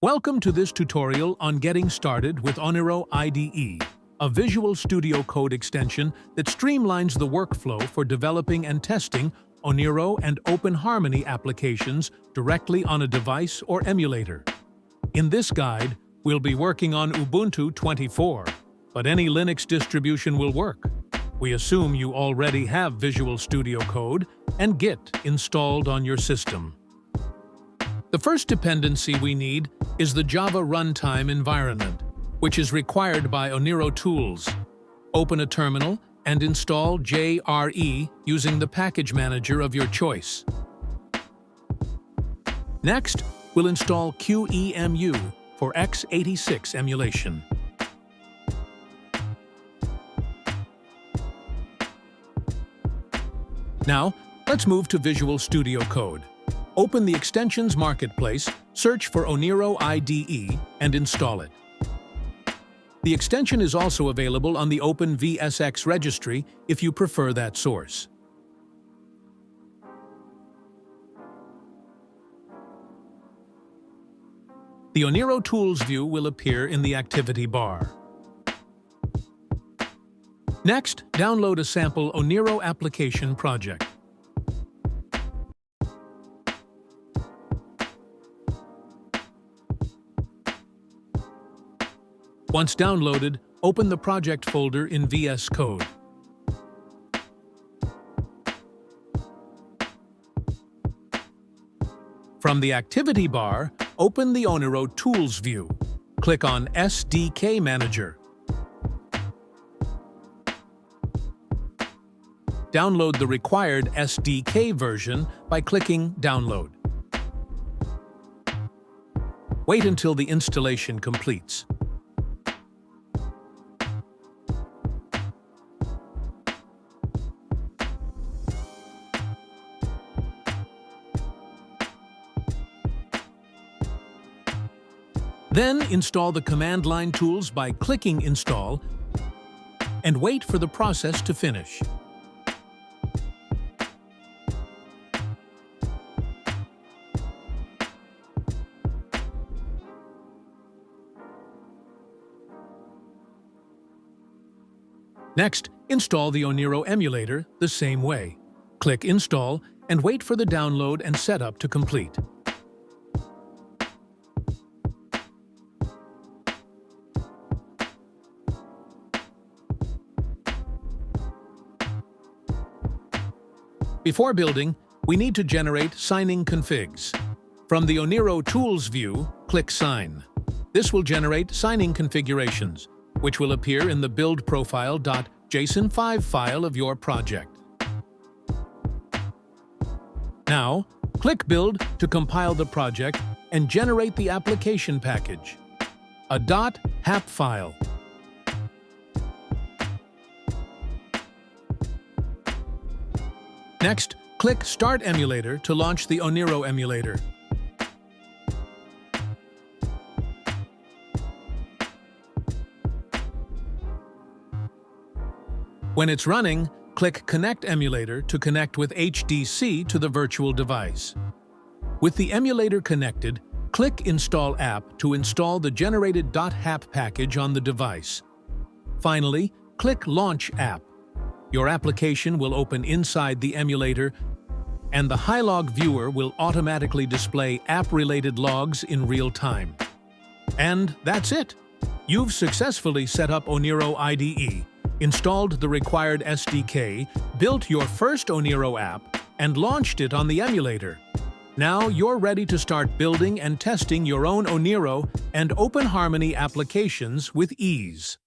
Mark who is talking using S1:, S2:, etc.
S1: Welcome to this tutorial on getting started with Oniro IDE, a Visual Studio Code extension that streamlines the workflow for developing and testing Oniro and OpenHarmony applications directly on a device or emulator. In this guide, we'll be working on Ubuntu 24, but any Linux distribution will work. We assume you already have Visual Studio Code and Git installed on your system. The first dependency we need is the Java runtime environment, which is required by Oniro tools. Open a terminal and install JRE using the package manager of your choice. Next, we'll install QEMU for x86 emulation. Now, let's move to Visual Studio Code. Open the Extensions Marketplace, search for Oniro IDE, and install it. The extension is also available on the OpenVSX registry if you prefer that source. The Oniro Tools view will appear in the activity bar. Next, download a sample Oniro application project. Once downloaded, open the project folder in VS Code. From the activity bar, open the Oniro Tools view. Click on SDK Manager. Download the required SDK version by clicking Download. Wait until the installation completes. Then install the command line tools by clicking Install and wait for the process to finish. Next, install the Oniro Emulator the same way. Click Install and wait for the download and setup to complete. Before building, we need to generate signing configs. From the Oniro Tools view, click Sign. This will generate signing configurations, which will appear in the build profile.json5 file of your project. Now, click Build to compile the project and generate the application package, a .hap file. Next, click Start Emulator to launch the Oniro Emulator. When it's running, click Connect Emulator to connect with HDC to the virtual device. With the emulator connected, click Install App to install the generated .hap package on the device. Finally, click Launch App. Your application will open inside the emulator, and the HiLog viewer will automatically display app-related logs in real time. And that's it! You've successfully set up Oniro IDE, installed the required SDK, built your first Oniro app, and launched it on the emulator. Now you're ready to start building and testing your own Oniro and OpenHarmony applications with ease.